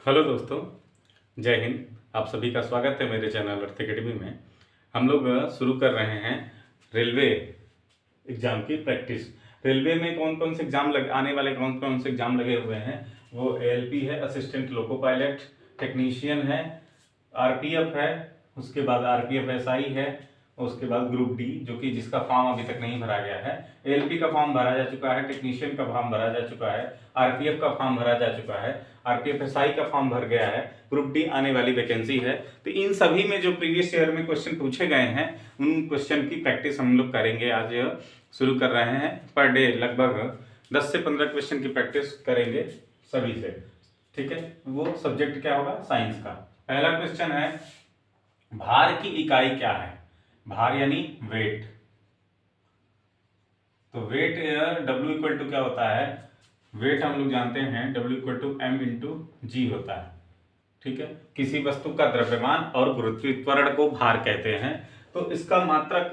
Hello दोस्तों, जय हिंद। आप सभी का स्वागत है मेरे चैनल अर्थ एकेडमी में। हम लोग शुरू कर रहे हैं रेलवे एग्ज़ाम की प्रैक्टिस। रेलवे में कौन कौन से एग्ज़ाम आने वाले कौन कौन से एग्ज़ाम लगे हुए हैं, वो एएलपी है, असिस्टेंट लोको पायलट, टेक्नीशियन है, आरपीएफ है, उसके बाद आरपीएफ एसआई है, उसके बाद ग्रुप डी जो कि जिसका फॉर्म अभी तक नहीं भरा गया है। एएलपी का फॉर्म भरा जा चुका है, टेक्नीशियन का फॉर्म भरा जा चुका है, आरपीएफ का फॉर्म भरा जा चुका है, आरपीएफ एसआई का फॉर्म भर गया है, ग्रुप डी आने वाली वैकेंसी है। तो इन सभी में जो प्रीवियस ईयर में क्वेश्चन पूछे गए हैं उन क्वेश्चन की प्रैक्टिस हम लोग करेंगे। आज शुरू कर रहे हैं। पर डे लगभग 10 से 15 क्वेश्चन की प्रैक्टिस करेंगे सभी से, ठीक है। वो सब्जेक्ट क्या होगा? साइंस का। पहला क्वेश्चन है, भार की इकाई क्या है? भार यानी वेट। तो वेट W इक्वल टू क्या होता है? वेट हम लोग जानते हैं W equal to M into g होता है, ठीक है। किसी वस्तु का द्रव्यमान और गुरुत्वाकर्षण को भार कहते हैं। तो इसका मात्रक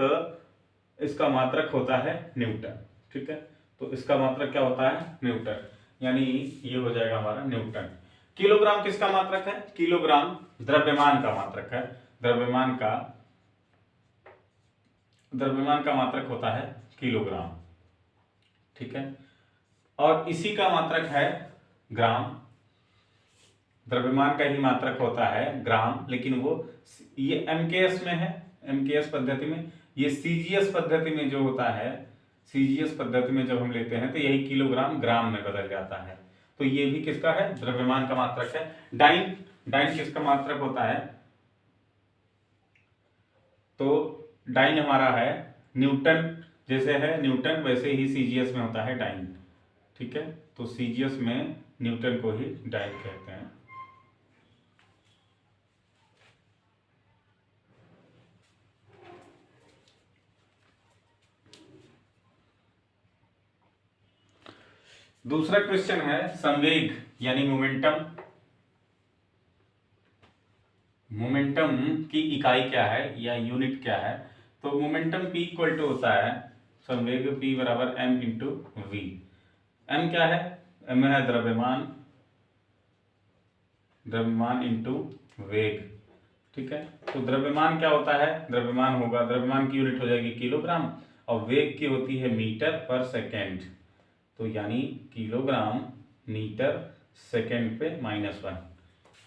होता है न्यूटन, ठीक है। तो इसका मात्रक क्या होता है? न्यूटन, यानी ये हो जाएगा हमारा न्यूटन। किलोग्राम किसका मात्रक है? किलोग्राम द्रव्यमान का मात्रक है। द्रव्यमान का मात्रक होता है किलोग्राम, ठीक है। और इसी का मात्रक है ग्राम। द्रव्यमान का ही मात्रक होता है ग्राम, लेकिन वो ये एमकेएस में है, एमकेएस पद्धति में। ये सीजीएस पद्धति में जो होता है, सीजीएस पद्धति में जब हम लेते हैं तो यही किलोग्राम ग्राम में बदल जाता है। तो ये भी किसका है? द्रव्यमान का मात्रक है। डाइन किसका मात्रक होता है? तो डाइन हमारा है न्यूटन। जैसे है न्यूटन वैसे ही सीजीएस में होता है डाइन, ठीक है। तो सीजीएस में न्यूटन को ही डाइन कहते हैं। दूसरा क्वेश्चन है, संवेग यानी मोमेंटम की इकाई क्या है या यूनिट क्या है? तो मोमेंटम P इक्वल टू होता है संवेग P बराबर m इंटू वी। m क्या है? m है द्रव्यमान इंटू वेग, ठीक है। तो द्रव्यमान क्या होता है? द्रव्यमान की यूनिट हो जाएगी किलोग्राम, और वेग की होती है मीटर पर सेकेंड। तो यानी किलोग्राम मीटर सेकेंड पे -1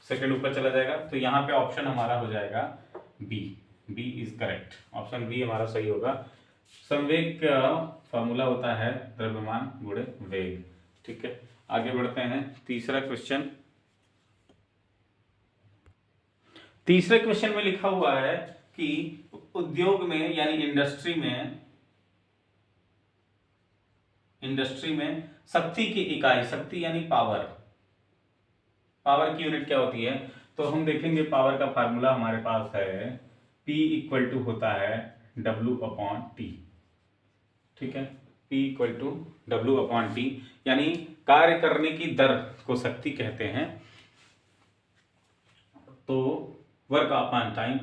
सेकेंड ऊपर चला जाएगा। तो यहाँ पे ऑप्शन हमारा हो जाएगा B is correct. Option B हमारा सही होगा। संवेग का फॉर्मूला होता है द्रव्यमान गुणे वेग, ठीक है। आगे बढ़ते हैं। तीसरे क्वेश्चन में लिखा हुआ है कि उद्योग में यानी इंडस्ट्री में शक्ति की इकाई, शक्ति यानी पावर की यूनिट क्या होती है? तो हम देखेंगे पावर का फार्मूला हमारे पास है P इक्वल टू होता है W/T, ठीक है। P इक्वल टू W/T यानी कार्य करने की दर को शक्ति कहते हैं। तो वर्क अपॉन टाइम,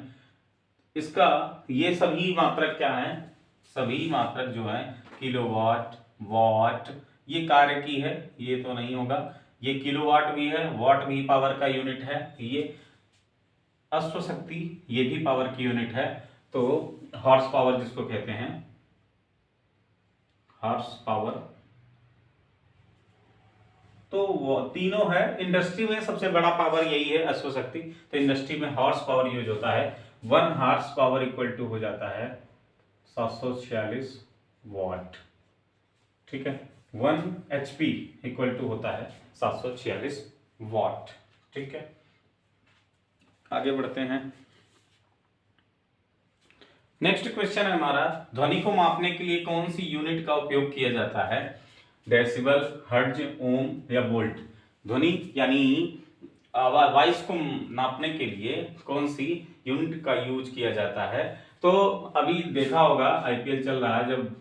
इसका ये सभी मात्रक क्या है? सभी मात्रक जो है किलोवाट, वाट, ये कार्य की है, ये तो नहीं होगा। ये किलोवाट भी है, वाट भी पावर का यूनिट है, ये अश्व शक्ति ये भी पावर की यूनिट है। तो हॉर्स पावर जिसको कहते हैं, हॉर्स पावर, तो वो तीनों है। इंडस्ट्री में सबसे बड़ा पावर यही है अश्व शक्ति। तो इंडस्ट्री में हॉर्स पावर यूज होता है। 1 हॉर्स पावर इक्वल टू हो जाता है 746 वाट, ठीक है। 1 HP इक्वल टू होता है 746 वाट, ठीक है। आगे बढ़ते हैं। नेक्स्ट क्वेश्चन है हमारा, ध्वनि को मापने के लिए कौन सी यूनिट का उपयोग किया जाता है? डेसिबल, हर्ट्ज, ओम या वोल्ट? ध्वनि यानी वॉइस को नापने के लिए कौन सी यूनिट का यूज किया जाता है? तो अभी देखा होगा आईपीएल चल रहा है, जब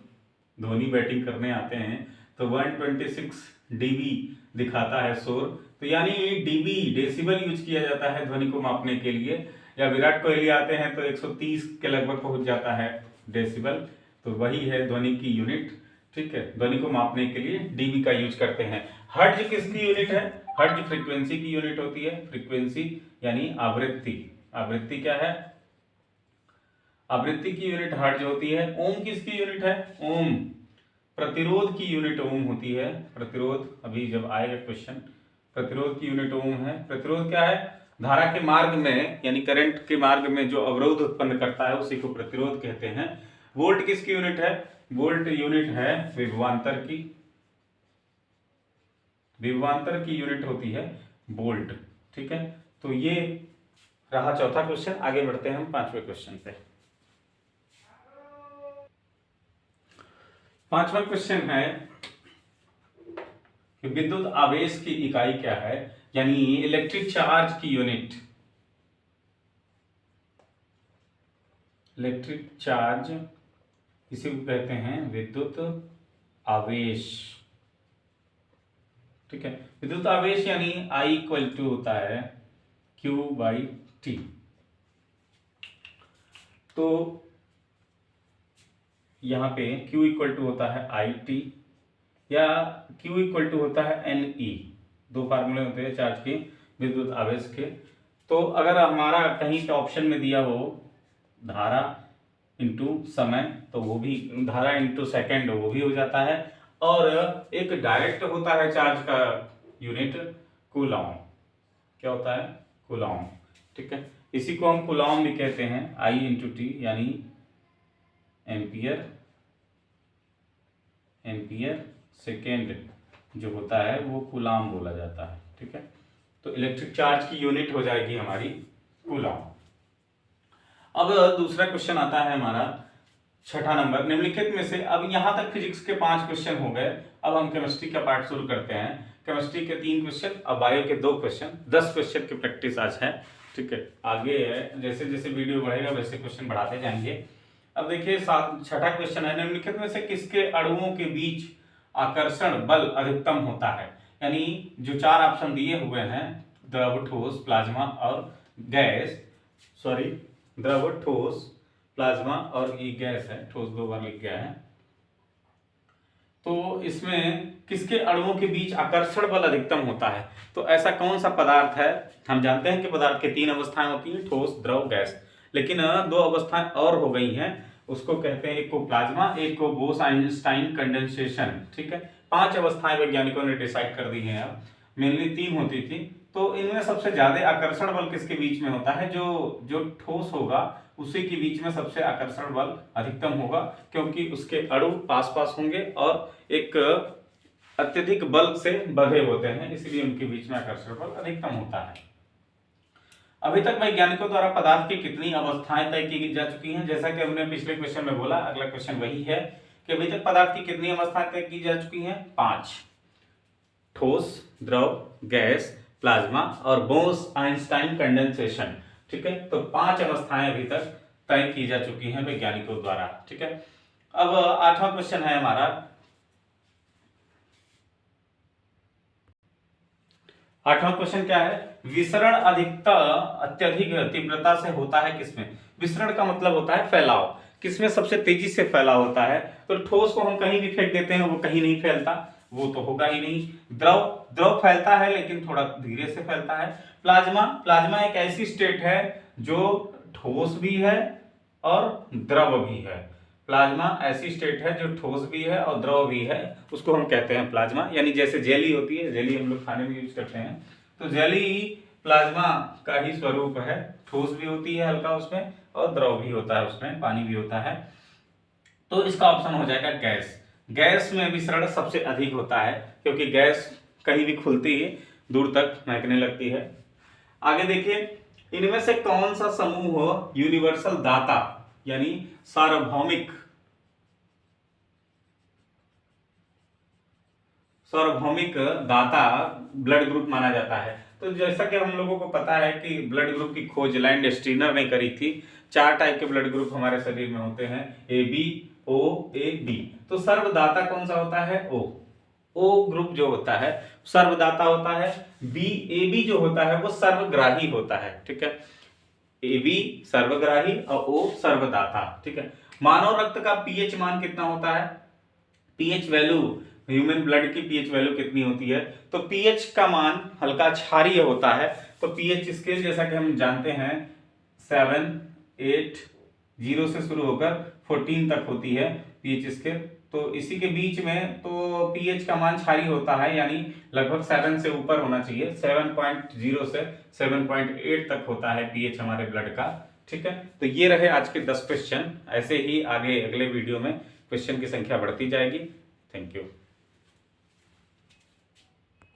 धोनी बैटिंग करने आते हैं तो 126 dB दिखाता है शोर। तो यानी dB डेसिबल यूज किया जाता है ध्वनि को मापने के लिए। या विराट कोहली आते हैं तो 130 के लगभग पहुंच जाता है डेसिबल। तो वही है ध्वनि की यूनिट, ठीक है। ध्वनि को मापने के लिए dB का यूज करते हैं। हर्ट्ज किसकी यूनिट है? हर्ट्ज फ्रीक्वेंसी की यूनिट होती है। फ्रीक्वेंसी यानी आवृत्ति। आवृत्ति क्या है? आवृत्ति की यूनिट हर्ट्ज होती है। ओम किसकी यूनिट है? ओम प्रतिरोध की यूनिट ओम होती है। प्रतिरोध, अभी जब आएगा क्वेश्चन, प्रतिरोध की यूनिट ओम है। प्रतिरोध क्या है? धारा के मार्ग में यानी करंट के मार्ग में जो अवरोध उत्पन्न करता है उसी को प्रतिरोध कहते हैं। वोल्ट किसकी यूनिट है? वोल्ट यूनिट है विभवांतर की। विभवांतर की यूनिट होती है वोल्ट। ठीक है, तो ये रहा चौथा क्वेश्चन। आगे बढ़ते हैं हम पांचवें क्वेश्चन पे। पांचवा क्वेश्चन है कि विद्युत आवेश की इकाई क्या है, यानी इलेक्ट्रिक चार्ज की यूनिट। इलेक्ट्रिक चार्ज इसी को कहते हैं विद्युत आवेश। ठीक है, विद्युत आवेश यानी I इक्वल टू होता है Q/T। तो यहाँ पे Q इक्वल टू होता है IT या Q इक्वल टू होता है NE। दो फार्मूले होते हैं चार्ज के, विद्युत आवेश के। तो अगर हमारा कहीं पे ऑप्शन में दिया हो धारा इंटू समय, तो वो भी धारा इंटू सेकेंड वो भी हो जाता है। और एक डायरेक्ट होता है चार्ज का यूनिट कूलॉम। क्या होता है? कूलॉम। ठीक है, इसी को हम कूलॉम भी कहते हैं। I/T यानी एम्पियर सेकेंड जो होता है वो कूलॉम बोला जाता है। ठीक है, तो इलेक्ट्रिक चार्ज की यूनिट हो जाएगी हमारी कूलॉम। अब दूसरा क्वेश्चन आता है हमारा छठा नंबर, निम्नलिखित में से। अब यहां तक फिजिक्स के 5 क्वेश्चन हो गए। अब हम केमिस्ट्री का पार्ट शुरू करते हैं। केमिस्ट्री के 3 क्वेश्चन और बायो के 2 क्वेश्चन। 10 क्वेश्चन की प्रैक्टिस आज है। ठीक है, आगे है जैसे जैसे वीडियो बढ़ेगा वैसे क्वेश्चन बढ़ाते जाएंगे। अब देखिए छठा क्वेश्चन है, निम्नलिखित में से किसके अणुओं के बीच आकर्षण बल अधिकतम होता है? यानी जो 4 ऑप्शन दिए हुए हैं, द्रव, ठोस, प्लाज्मा और गैस, सॉरी द्रव, ठोस, प्लाज्मा और ये गैस है, ठोस 2 बार लिख गया है। तो इसमें किसके अणुओं के बीच आकर्षण बल अधिकतम होता है? तो ऐसा कौन सा पदार्थ है? हम जानते हैं कि पदार्थ के 3 अवस्थाएं होती हैं, ठोस, द्रव, गैस। लेकिन 2 अवस्थाएं और हो गई हैं, उसको कहते हैं, एक को प्लाज्मा, एक को बोस-आइंस्टाइन कंडेंसेशन। ठीक है, 5 अवस्थाएं वैज्ञानिकों ने डिसाइड कर दी हैं। अब मेनली 3 होती थी। तो इनमें सबसे ज्यादा आकर्षण बल किसके बीच में होता है? जो ठोस होगा उसी के बीच में सबसे आकर्षण बल अधिकतम होगा, क्योंकि उसके अणु पास पास होंगे और एक अत्यधिक बल से बंधे होते हैं, इसलिए उनके बीच में आकर्षण बल अधिकतम होता है। अभी तक वैज्ञानिकों द्वारा पदार्थ की कितनी अवस्थाएं तय की जा चुकी हैं? जैसा कि हमने पिछले क्वेश्चन में बोला, अगला क्वेश्चन वही है कि अभी तक पदार्थ की कितनी अवस्थाएं तय की जा चुकी हैं? 5। ठोस, द्रव, गैस, प्लाज्मा और बोस-आइंस्टाइन कंडेंसेशन। ठीक है, तो 5 अवस्थाएं अभी तक तय की जा चुकी हैं वैज्ञानिकों द्वारा। ठीक है, अब 8वां क्वेश्चन है हमारा। 8वां क्वेश्चन क्या है? विसरण अत्यधिक तीव्रता से होता है किसमें? विसरण का मतलब होता है फैलाव। किसमें सबसे तेजी से फैलाव होता है? तो ठोस को हम कहीं भी फेंक देते हैं, वो कहीं नहीं फैलता, वो तो होगा ही नहीं। द्रव फैलता है लेकिन थोड़ा धीरे से फैलता है। प्लाज्मा एक ऐसी स्टेट है जो ठोस भी है और द्रव भी है। प्लाज्मा ऐसी स्टेट है जो ठोस भी है और द्रव भी है, उसको हम कहते हैं प्लाज्मा। यानी जैसे जेली होती है, जेली हम लोग खाने में यूज करते हैं, तो जेली प्लाज्मा का ही स्वरूप है। ठोस भी होती है हल्का उसमें और द्रव भी होता है, उसमें पानी भी होता है। तो इसका ऑप्शन हो जाएगा गैस। गैस में विसरण सबसे अधिक होता है, क्योंकि गैस कहीं भी खुलती है दूर तक महकने लगती है। आगे देखिए, इनमें से कौन सा समूह यूनिवर्सल दाता यानी सार्वभौमिक दाता ब्लड ग्रुप माना जाता है? तो जैसा कि हम लोगों को पता है कि ब्लड ग्रुप की खोज लैंडस्टीनर ने करी थी। 4 टाइप के ब्लड ग्रुप हमारे शरीर में होते हैं, AB, O, A, B। तो सर्वदाता कौन सा होता है? O ग्रुप जो होता है सर्वदाता होता है। AB जो होता है वो सर्वग्राही होता है। ठीक है, AB सर्वग्राही और O सर्वदाता। ठीक है, मानव रक्त का पीएच मान कितना होता है? पीएच वैल्यू ह्यूमन ब्लड की पीएच वैल्यू कितनी होती है। तो पीएच का मान हल्का क्षारीय होता है। तो पीएच स्केल जैसा कि हम जानते हैं 7, 8, 0 से शुरू होकर 14 तक होती है पीएच स्केल। तो इसी के बीच में तो पीएच का मान क्षारीय होता है, यानी लगभग 7 से ऊपर होना चाहिए। 7.0 से 7.8 तक होता है पीएच हमारे ब्लड का। ठीक है, तो ये रहे आज के 10 क्वेश्चन। ऐसे ही आगे अगले वीडियो में क्वेश्चन की संख्या बढ़ती जाएगी। Thank you.